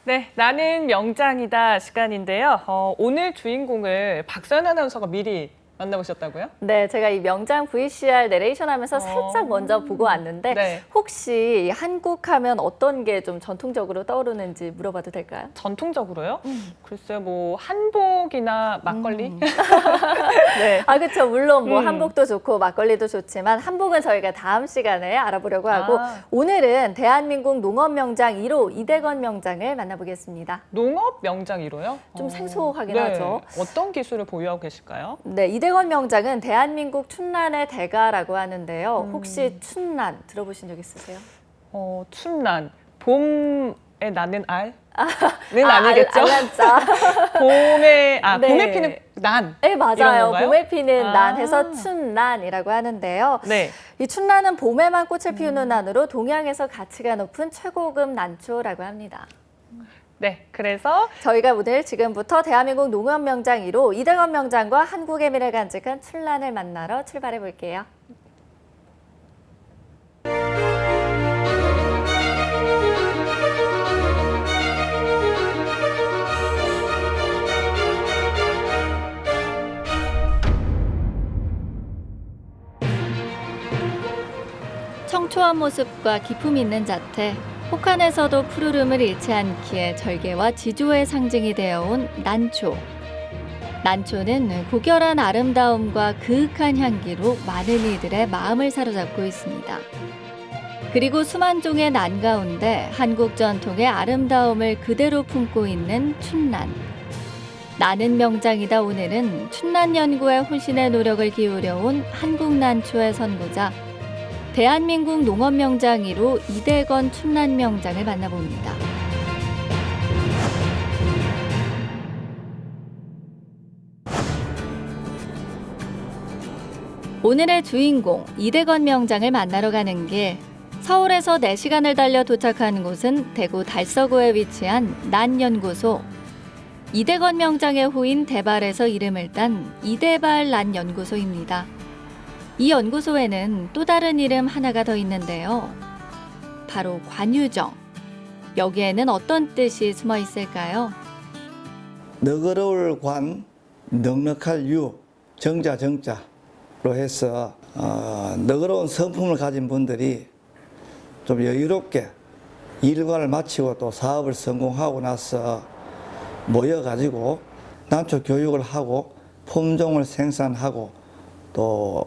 네, 나는 명장이다 시간인데요. 오늘 주인공을 박서연 아나운서가 미리 만나보셨다고요? 네, 제가 이 명장 VCR 내레이션 하면서 살짝 먼저 보고 왔는데 네. 혹시 한국 하면 어떤 게 좀 전통적으로 떠오르는지 물어봐도 될까요? 전통적으로요? 글쎄요, 뭐 한복이나 막걸리? 네. 아, 그렇죠. 물론 뭐 한복도 좋고 막걸리도 좋지만 한복은 저희가 다음 시간에 알아보려고 하고 오늘은 대한민국 농업 명장 1호 이대건 명장을 만나보겠습니다. 농업 명장 1호요? 좀 생소하긴 네. 하죠. 어떤 기술을 보유하고 계실까요? 네, 이대건 명장은 대한민국 춘란의 대가라고 하는데요. 혹시 춘란 들어보신 적 있으세요? 춘난, 봄에 나는 알? 는 아니겠죠? 알란자. 봄에, 네. 봄에 피는 난. 네, 이런 맞아요. 건가요? 봄에 피는 아. 난 해서 춘란이라고 하는데요. 네. 이 춘란은 봄에만 꽃을 피우는 난으로 동양에서 가치가 높은 최고급 난초라고 합니다. 네, 그래서 저희가 오늘 지금부터 대한민국 농업 명장 1호 이대건 명장과 한국의 미래 간직한 춘란을 만나러 출발해 볼게요. 청초한 모습과 기품 있는 자태, 혹한에서도 푸르름을 잃지 않기에 절개와 지조의 상징이 되어온 난초. 난초는 고결한 아름다움과 그윽한 향기로 많은 이들의 마음을 사로잡고 있습니다. 그리고 수만 종의 난 가운데 한국 전통의 아름다움을 그대로 품고 있는 춘란. 나는 명장이다. 오늘은 춘란 연구에 혼신의 노력을 기울여온 한국 난초의 선구자 대한민국 농업 명장 1호 이대건 춘란 명장을 만나봅니다. 오늘의 주인공 이대건 명장을 만나러 가는 길, 서울에서 4시간을 달려 도착한 곳은 대구 달서구에 위치한 난연구소. 이대건 명장의 호인 대발에서 이름을 딴 이대발 난연구소입니다. 이 연구소에는 또 다른 이름 하나가 더 있는데요. 바로 관유정. 여기에는 어떤 뜻이 숨어 있을까요? 너그러울 관, 넉넉할 유, 정자 정자로 해서 너그러운 성품을 가진 분들이 좀 여유롭게 일과를 마치고 또 사업을 성공하고 나서 모여가지고 난초 교육을 하고 품종을 생산하고 또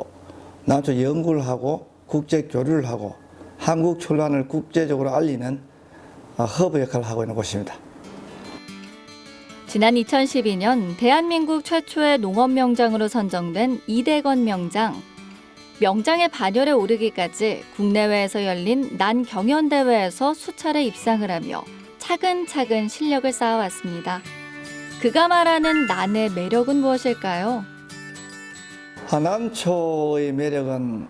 난초 연구를 하고 국제 교류를 하고 한국 춘란을 국제적으로 알리는 허브 역할을 하고 있는 곳입니다. 지난 2012년 대한민국 최초의 농업 명장으로 선정된 이대건 명장. 명장의 반열에 오르기까지 국내외에서 열린 난 경연대회에서 수차례 입상을 하며 차근차근 실력을 쌓아왔습니다. 그가 말하는 난의 매력은 무엇일까요? 난초의 매력은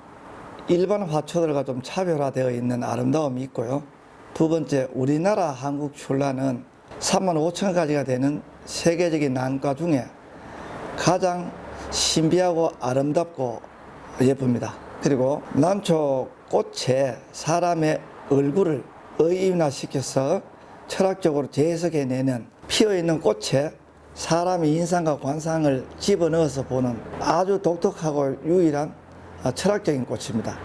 일반 화초들과 좀 차별화되어 있는 아름다움이 있고요. 두 번째, 우리나라 한국 춘란은 3만 5천 가지가 되는 세계적인 난과 중에 가장 신비하고 아름답고 예쁩니다. 그리고 난초 꽃에 사람의 얼굴을 의인화시켜서 철학적으로 재해석해내는 피어있는 꽃에 사람의 인상과 관상을 집어넣어서 보는 아주 독특하고 유일한 철학적인 꽃입니다.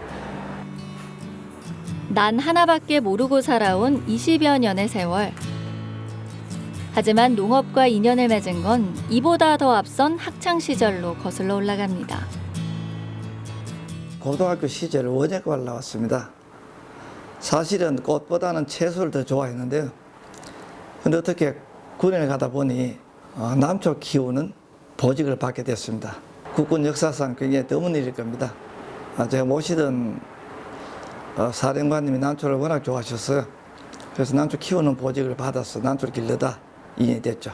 난 하나밖에 모르고 살아온 20여 년의 세월. 하지만 농업과 인연을 맺은 건 이보다 더 앞선 학창시절로 거슬러 올라갑니다. 고등학교 시절 원예과를 나왔습니다. 사실은 꽃보다는 채소를 더 좋아했는데요. 근데 어떻게 군에 가다 보니 난초 키우는 보직을 받게 됐습니다. 국군 역사상 굉장히 드문 일일 겁니다. 제가 모시던 사령관님이 난초를 워낙 좋아하셨어요. 그래서 난초 키우는 보직을 받아서 난초를 길러다 인연이 됐죠.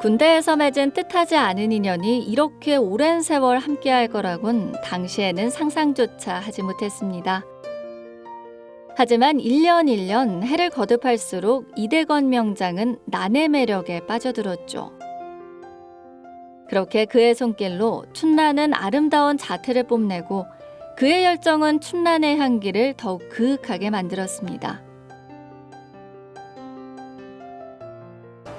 군대에서 맺은 뜻하지 않은 인연이 이렇게 오랜 세월 함께할 거라곤 당시에는 상상조차 하지 못했습니다. 하지만 1년 해를 거듭할수록 이대건 명장은 난의 매력에 빠져들었죠. 그렇게 그의 손길로 춘란은 아름다운 자태를 뽐내고 그의 열정은 춘란의 향기를 더욱 그윽하게 만들었습니다.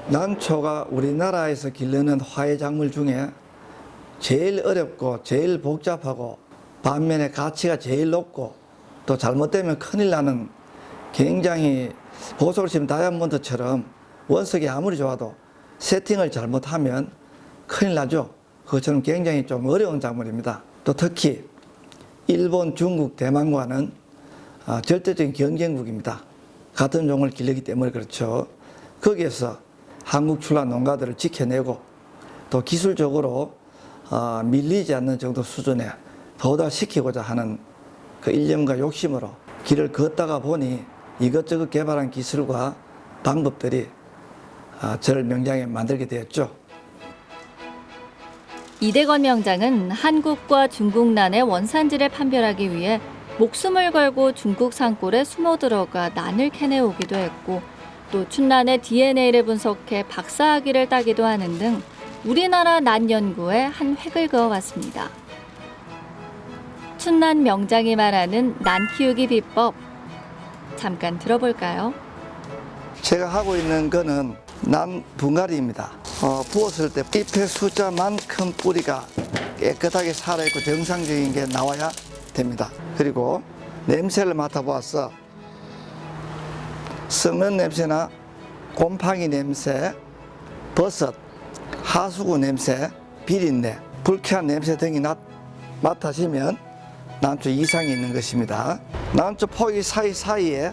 난초가 우리나라에서 기르는 화훼 작물 중에 제일 어렵고 제일 복잡하고 반면에 가치가 제일 높고 또 잘못되면 큰일 나는 굉장히 보석을 치면 다이아몬드처럼 원석이 아무리 좋아도 세팅을 잘못하면 큰일 나죠. 그것처럼 굉장히 좀 어려운 작물입니다. 또 특히 일본, 중국, 대만과는 절대적인 경쟁국입니다. 같은 종을 기르기 때문에 그렇죠. 거기에서 한국 출하 농가들을 지켜내고 또 기술적으로 밀리지 않는 정도 수준에 도달시키고자 하는 그 일념과 욕심으로 길을 걷다가 보니 이것저것 개발한 기술과 방법들이 저를 명장에 만들게 되었죠. 이대건 명장은 한국과 중국난의 원산지를 판별하기 위해 목숨을 걸고 중국 산골에 숨어 들어가 난을 캐내오기도 했고 또 춘난의 DNA를 분석해 박사학위를 따기도 하는 등 우리나라 난 연구에 한 획을 그어왔습니다. 춘난 명장이 말하는 난 키우기 비법 잠깐 들어볼까요? 제가 하고 있는 거는 난 분갈이입니다. 부었을 때 잎의 숫자만큼 뿌리가 깨끗하게 살아있고 정상적인 게 나와야 됩니다. 그리고 냄새를 맡아보았어. 썩는 냄새나 곰팡이 냄새, 버섯, 하수구 냄새, 비린내, 불쾌한 냄새 등이 맡아지면 난초 이상이 있는 것입니다. 난초 포기 사이사이에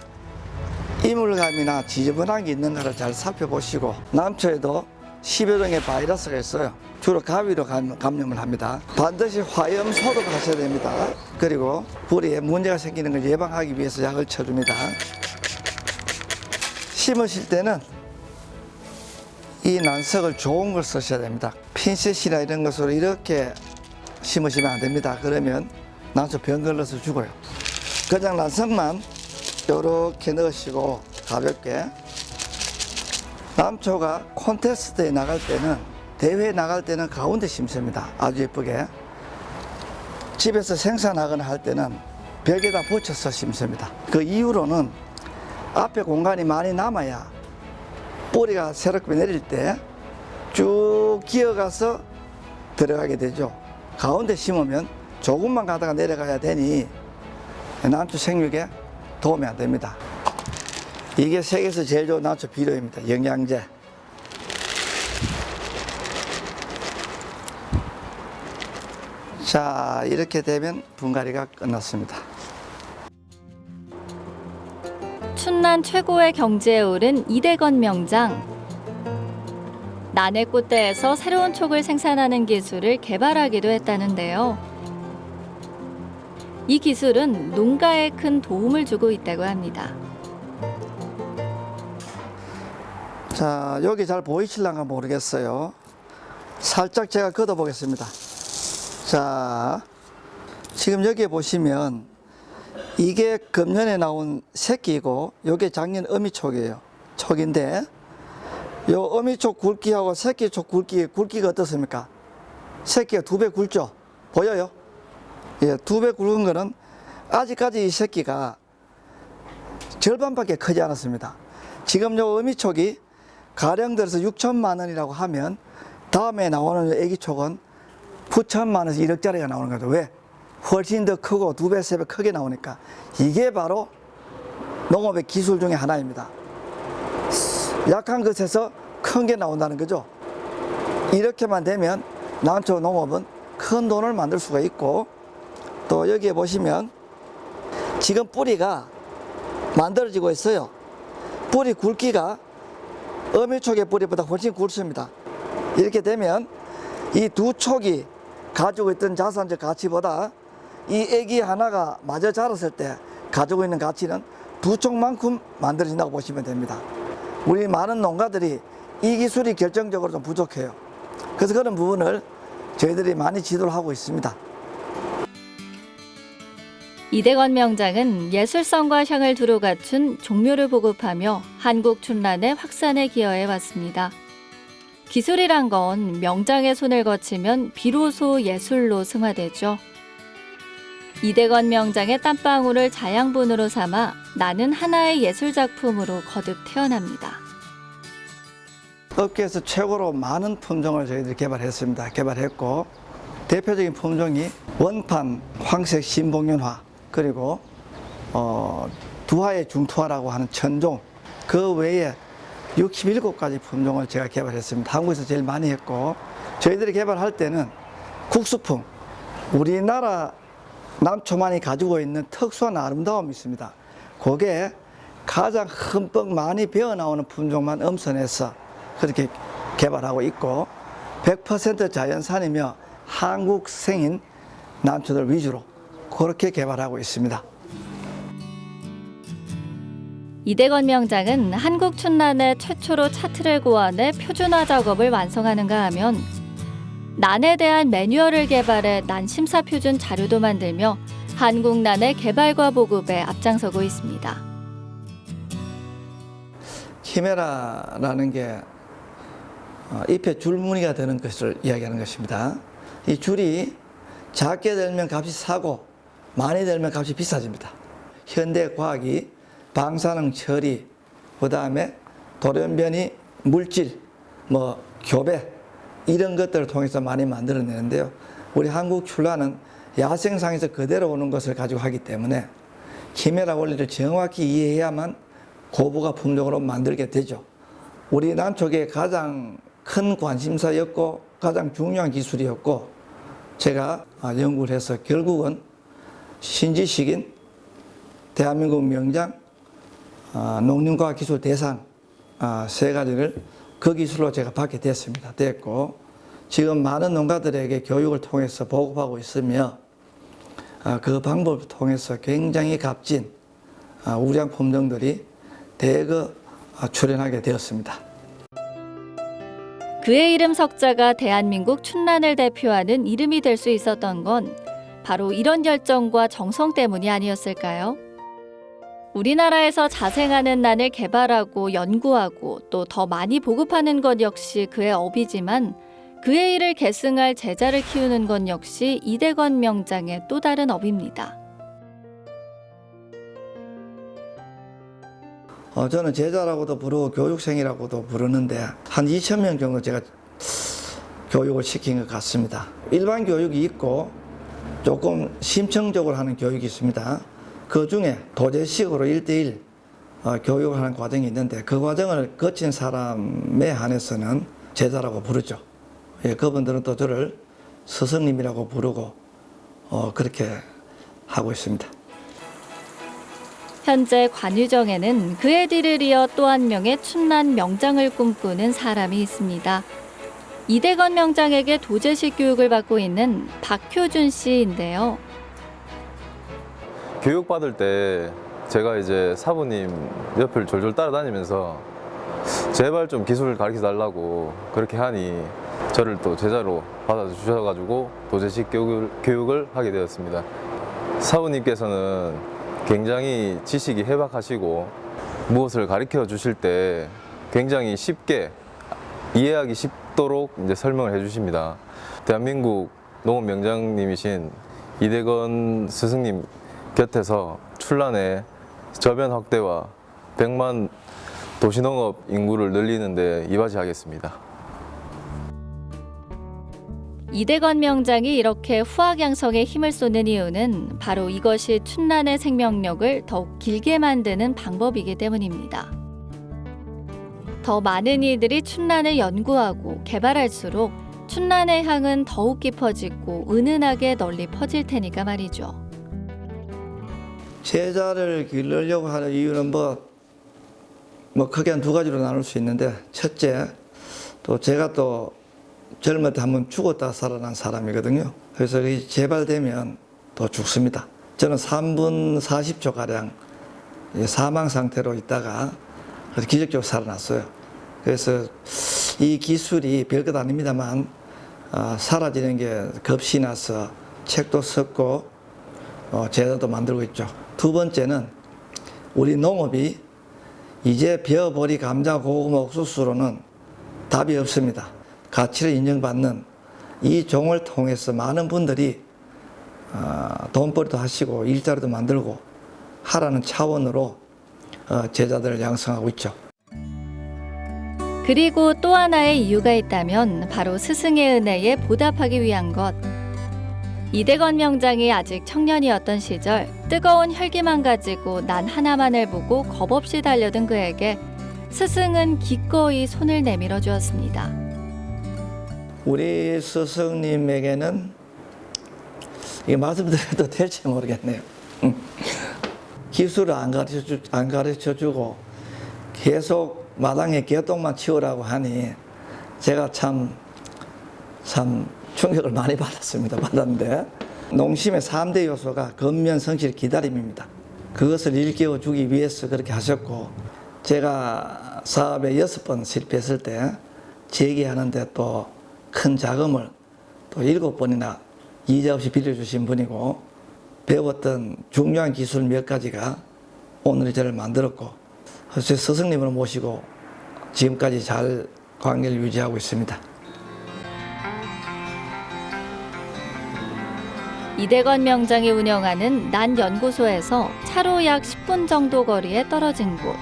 이물감이나 지저분한 게 있는가를 잘 살펴보시고 난초에도 10여 종의 바이러스가 있어요. 주로 가위로 감염을 합니다. 반드시 화염 소독하셔야 됩니다. 그리고 뿌리에 문제가 생기는 걸 예방하기 위해서 약을 쳐줍니다. 심으실 때는 이 난석을 좋은 걸 쓰셔야 됩니다. 핀셋이나 이런 것으로 이렇게 심으시면 안 됩니다. 그러면 난초 병 걸려서 죽어요. 그냥 난석만 이렇게 넣으시고 가볍게. 난초가 콘테스트에 나갈 때는, 대회에 나갈 때는 가운데 심습니다. 아주 예쁘게. 집에서 생산하거나 할 때는 벽에다 붙여서 심습니다. 그 이후로는 앞에 공간이 많이 남아야 뿌리가 새롭게 내릴 때 쭉 기어가서 들어가게 되죠. 가운데 심으면 조금만 가다가 내려가야 되니 난초 생육에 도움이 안 됩니다. 이게 세계에서 제일 좋은 난초 비료입니다. 영양제. 자, 이렇게 되면 분갈이가 끝났습니다. 춘난 최고의 경지에 오른 이대건 명장. 난의 꽃대에서 새로운 촉을 생산하는 기술을 개발하기도 했다는데요. 이 기술은 농가에 큰 도움을 주고 있다고 합니다. 자, 여기 잘 보이실란가 모르겠어요. 살짝 제가 걷어 보겠습니다. 자, 지금 여기에 보시면 이게 금년에 나온 새끼이고 이게 작년 어미촉이에요. 촉인데 요 어미촉 굵기하고 새끼촉 굵기가 어떻습니까? 새끼가 2배 굵죠? 보여요? 예, 2배 굵은 거는 아직까지 이 새끼가 절반밖에 크지 않았습니다. 지금 요 어미촉이 가령 들어서 6천만 원이라고 하면 다음에 나오는 애기촉은 9천만 원에서 1억짜리가 나오는 거죠. 왜? 훨씬 더 크고 2배, 3배 크게 나오니까. 이게 바로 농업의 기술 중에 하나입니다. 약한 것에서 큰 게 나온다는 거죠. 이렇게만 되면 난초 농업은 큰 돈을 만들 수가 있고, 또 여기에 보시면 지금 뿌리가 만들어지고 있어요. 뿌리 굵기가 어미촉의 뿌리보다 훨씬 굵습니다. 이렇게 되면 이 두 촉이 가지고 있던 자산적 가치보다 이 애기 하나가 마저 자랐을 때 가지고 있는 가치는 두 촉만큼 만들어진다고 보시면 됩니다. 우리 많은 농가들이 이 기술이 결정적으로 좀 부족해요. 그래서 그런 부분을 저희들이 많이 지도를 하고 있습니다. 이대건 명장은 예술성과 향을 두루 갖춘 종묘를 보급하며 한국 춘란의 확산에 기여해 왔습니다. 기술이란 건 명장의 손을 거치면 비로소 예술로 승화되죠. 이대건 명장의 땀방울을 자양분으로 삼아 나는 하나의 예술작품으로 거듭 태어납니다. 업계에서 최고로 많은 품종을 저희들이 개발했고 대표적인 품종이 원판 황색 신복연화, 그리고 두화의 중투화라고 하는 천종, 그 외에 67가지 품종을 제가 개발했습니다. 한국에서 제일 많이 했고, 저희들이 개발할 때는 국수품, 우리나라 남초만이 가지고 있는 특수한 아름다움이 있습니다. 그게 가장 흠뻑 많이 배어나오는 품종만 엄선해서 그렇게 개발하고 있고, 100% 자연산이며 한국생인 난초들 위주로 그렇게 개발하고 있습니다. 이대건 명장은 한국 춘난의 최초로 차트를 고안해 표준화 작업을 완성하는가 하면 난에 대한 매뉴얼을 개발해 난 심사 표준 자료도 만들며 한국 난의 개발과 보급에 앞장서고 있습니다. 키메라라는 게 잎에 줄무늬가 되는 것을 이야기하는 것입니다. 이 줄이 작게 들면 값이 싸고 많이 들면 값이 비싸집니다. 현대 과학이 방사능 처리, 그 다음에 돌연변이 물질, 교배 이런 것들을 통해서 많이 만들어내는데요. 우리 한국 출란은 야생상에서 그대로 오는 것을 가지고 하기 때문에 키메라 원리를 정확히 이해해야만 고부가 품종으로 만들게 되죠. 우리 난초계의 가장 큰 관심사였고 가장 중요한 기술이었고, 제가 연구를 해서 결국은 신지식인 대한민국 명장 농림과학기술 대상 세 가지를 그 기술로 제가 받게 됐고, 지금 많은 농가들에게 교육을 통해서 보급하고 있으며 그 방법을 통해서 굉장히 값진 우량 품종들이 대거 출현하게 되었습니다. 그의 이름 석자가 대한민국 춘난을 대표하는 이름이 될 수 있었던 건 바로 이런 열정과 정성 때문이 아니었을까요? 우리나라에서 자생하는 난을 개발하고 연구하고 또 더 많이 보급하는 것 역시 그의 업이지만, 그의 일을 계승할 제자를 키우는 것 역시 이대건 명장의 또 다른 업입니다. 저는 제자라고도 부르고 교육생이라고도 부르는데 한 2,000명 정도 제가 교육을 시킨 것 같습니다. 일반 교육이 있고 조금 심층적으로 하는 교육이 있습니다. 그 중에 도제식으로 1:1 교육을 하는 과정이 있는데, 그 과정을 거친 사람에 한해서는 제자라고 부르죠. 그분들은 또 저를 스승님이라고 부르고 그렇게 하고 있습니다. 현재 관유정에는 그의 뒤를 이어 또 한 명의 춘난 명장을 꿈꾸는 사람이 있습니다. 이대건 명장에게 도제식 교육을 받고 있는 박효준 씨인데요. 교육받을 때 제가 이제 사부님 옆을 졸졸 따라다니면서 제발 좀 기술을 가르쳐 달라고 그렇게 하니 저를 또 제자로 받아주셔가지고 도제식 교육을 하게 되었습니다. 사부님께서는 굉장히 지식이 해박하시고 무엇을 가르쳐 주실 때 굉장히 쉽게 이해하기 쉽도록 이제 설명을 해주십니다. 대한민국 농업 명장님이신 이대건 스승님 곁에서 춘난의 저변 확대와 100만 도시농업 인구를 늘리는 데 이바지하겠습니다. 이대건 명장이 이렇게 후학양성에 힘을 쏟는 이유는 바로 이것이 춘난의 생명력을 더욱 길게 만드는 방법이기 때문입니다. 더 많은 이들이 춘난을 연구하고 개발할수록 춘난의 향은 더욱 깊어지고 은은하게 널리 퍼질 테니까 말이죠. 제자를 기르려고 하는 이유는 크게 한 두 가지로 나눌 수 있는데, 첫째, 또 제가 또 젊을 때 한번 죽었다 살아난 사람이거든요. 그래서 재발되면 또 죽습니다. 저는 3분 40초 가량 사망 상태로 있다가 기적적으로 살아났어요. 그래서 이 기술이 별것 아닙니다만 사라지는 게 겁이 나서 책도 썼고 제자도 만들고 있죠. 두 번째는 우리 농업이 이제 벼, 보리, 감자, 고구마, 옥수수로는 답이 없습니다. 가치를 인정받는 이 종을 통해서 많은 분들이 돈벌이도 하시고 일자리도 만들고 하라는 차원으로 제자들을 양성하고 있죠. 그리고 또 하나의 이유가 있다면 바로 스승의 은혜에 보답하기 위한 것. 이대건 명장이 아직 청년이었던 시절 뜨거운 혈기만 가지고 난 하나만을 보고 겁없이 달려든 그에게 스승은 기꺼이 손을 내밀어 주었습니다. 우리 스승님에게는 이 말씀드려도 될지 모르겠네요. 기술을 안 가르쳐 주고 계속 마당에 개똥만 치우라고 하니 제가 참 충격을 많이 받았는데 농심의 3대 요소가 근면, 성실, 기다림입니다. 그것을 일깨워 주기 위해서 그렇게 하셨고, 제가 사업에 6번 실패했을 때 재기하는데 또 큰 자금을 또 7번이나 이자 없이 빌려주신 분이고, 배웠던 중요한 기술 몇 가지가 오늘의 저를 만들었고, 제 스승님을 모시고 지금까지 잘 관계를 유지하고 있습니다. 이대건 명장이 운영하는 난 연구소에서 차로 약 10분 정도 거리에 떨어진 곳.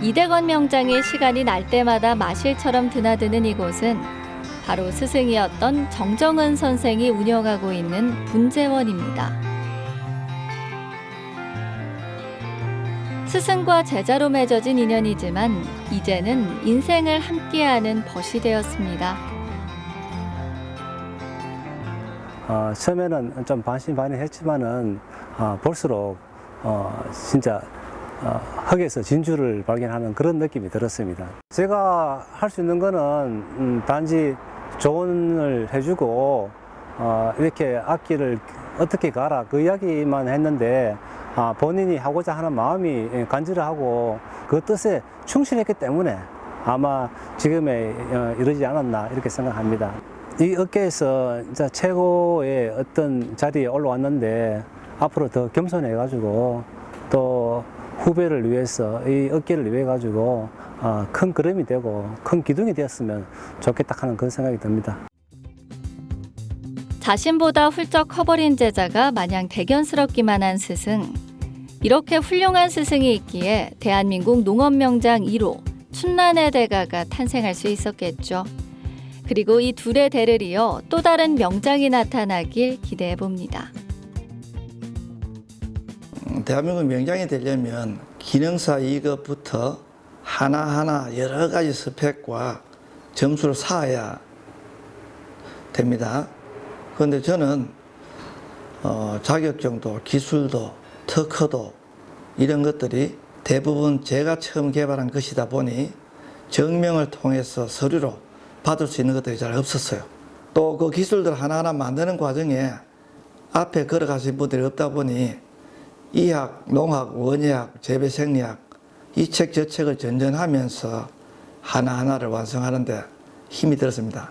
이대건 명장이 시간이 날 때마다 마실처럼 드나드는 이곳은 바로 스승이었던 정정은 선생이 운영하고 있는 분재원입니다. 스승과 제자로 맺어진 인연이지만 이제는 인생을 함께하는 벗이 되었습니다. 처음에는 좀 반신반의했지만은 볼수록 진짜 흙에서 진주를 발견하는 그런 느낌이 들었습니다. 제가 할 수 있는 거는 단지 조언을 해주고 이렇게 악기를 어떻게 가라 그 이야기만 했는데 본인이 하고자 하는 마음이 간절하고 그 뜻에 충실했기 때문에 아마 지금에 이러지 않았나 이렇게 생각합니다. 이 업계에서 진짜 최고의 어떤 자리에 올라왔는데 앞으로 더 겸손해가지고 또 후배를 위해서 이 업계를 위해 가지고 큰 그림이 되고 큰 기둥이 되었으면 좋겠다 하는 그런 생각이 듭니다. 자신보다 훌쩍 커버린 제자가 마냥 대견스럽기만 한 스승. 이렇게 훌륭한 스승이 있기에 대한민국 농업명장 1호 춘란의 대가가 탄생할 수 있었겠죠. 그리고 이 둘의 대를 이어 또 다른 명장이 나타나길 기대해 봅니다. 대한민국 명장이 되려면 기능사 2급부터 하나하나 여러 가지 스펙과 점수를 쌓아야 됩니다. 그런데 저는 자격증도 기술도 특허도 이런 것들이 대부분 제가 처음 개발한 것이다 보니 증명을 통해서 서류로 받을 수 있는 것들이 잘 없었어요. 또 그 기술들 하나하나 만드는 과정에 앞에 걸어가신 분들이 없다 보니 이학, 농학, 원예학, 재배생리학 이 책 저 책을 전전하면서 하나하나를 완성하는데 힘이 들었습니다.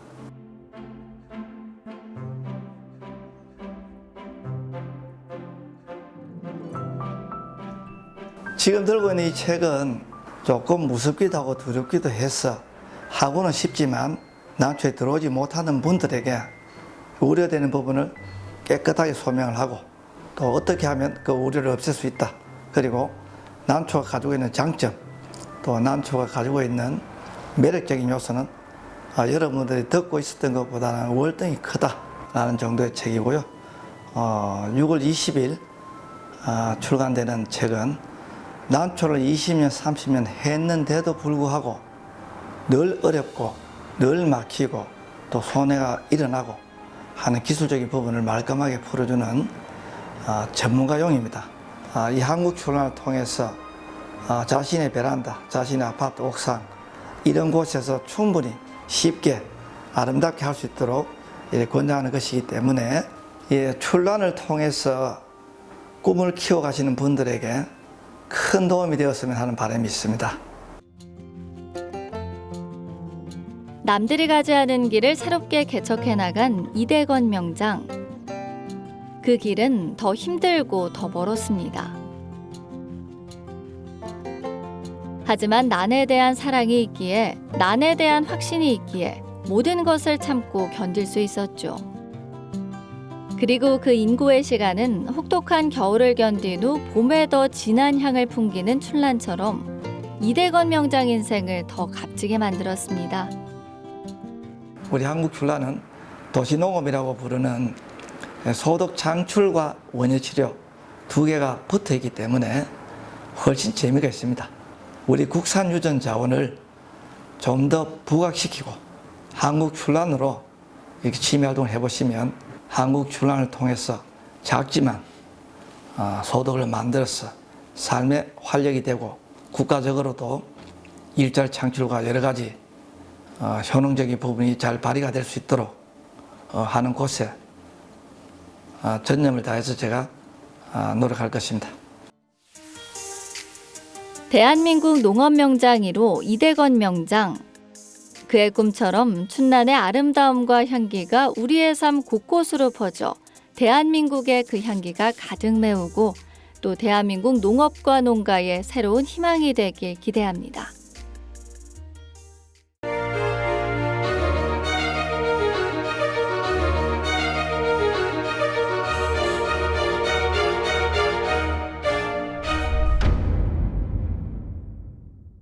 지금 들고 있는 이 책은 조금 무섭기도 하고 두렵기도 해서 하고는 쉽지만 난초에 들어오지 못하는 분들에게 우려되는 부분을 깨끗하게 소명을 하고 또 어떻게 하면 그 우려를 없앨 수 있다. 그리고 난초가 가지고 있는 장점, 또 난초가 가지고 있는 매력적인 요소는 여러분들이 듣고 있었던 것보다는 월등히 크다라는 정도의 책이고요. 6월 20일 출간되는 책은 난초를 20년, 30년 했는데도 불구하고 늘 어렵고 늘 막히고 또 손해가 일어나고 하는 기술적인 부분을 말끔하게 풀어주는 전문가용입니다. 이 한국 출간을 통해서 자신의 베란다, 자신의 아파트 옥상 이런 곳에서 충분히 쉽게 아름답게 할 수 있도록 권장하는 것이기 때문에 출간을 통해서 꿈을 키워가시는 분들에게 큰 도움이 되었으면 하는 바람이 있습니다. 남들이 가지 않은 길을 새롭게 개척해 나간 이대건 명장. 그 길은 더 힘들고 더 멀었습니다. 하지만 난에 대한 사랑이 있기에, 난에 대한 확신이 있기에 모든 것을 참고 견딜 수 있었죠. 그리고 그 인고의 시간은 혹독한 겨울을 견딘 후 봄에 더 진한 향을 풍기는 춘란처럼 이대건 명장 인생을 더 값지게 만들었습니다. 우리 한국출란은 도시농업이라고 부르는 소득 창출과 원예치료 두 개가 붙어 있기 때문에 훨씬 재미가 있습니다. 우리 국산 유전 자원을 좀 더 부각시키고 한국출란으로 이렇게 취미 활동을 해보시면 한국출란을 통해서 작지만 소득을 만들어서 삶의 활력이 되고 국가적으로도 일자리 창출과 여러 가지 효능적인 부분이 잘 발휘가 될 수 있도록 하는 곳에 전념을 다해서 제가 노력할 것입니다. 대한민국 농업 명장 1호 이대건 명장. 그의 꿈처럼 춘란의 아름다움과 향기가 우리의 삶 곳곳으로 퍼져 대한민국의 그 향기가 가득 메우고 또 대한민국 농업과 농가의 새로운 희망이 되길 기대합니다.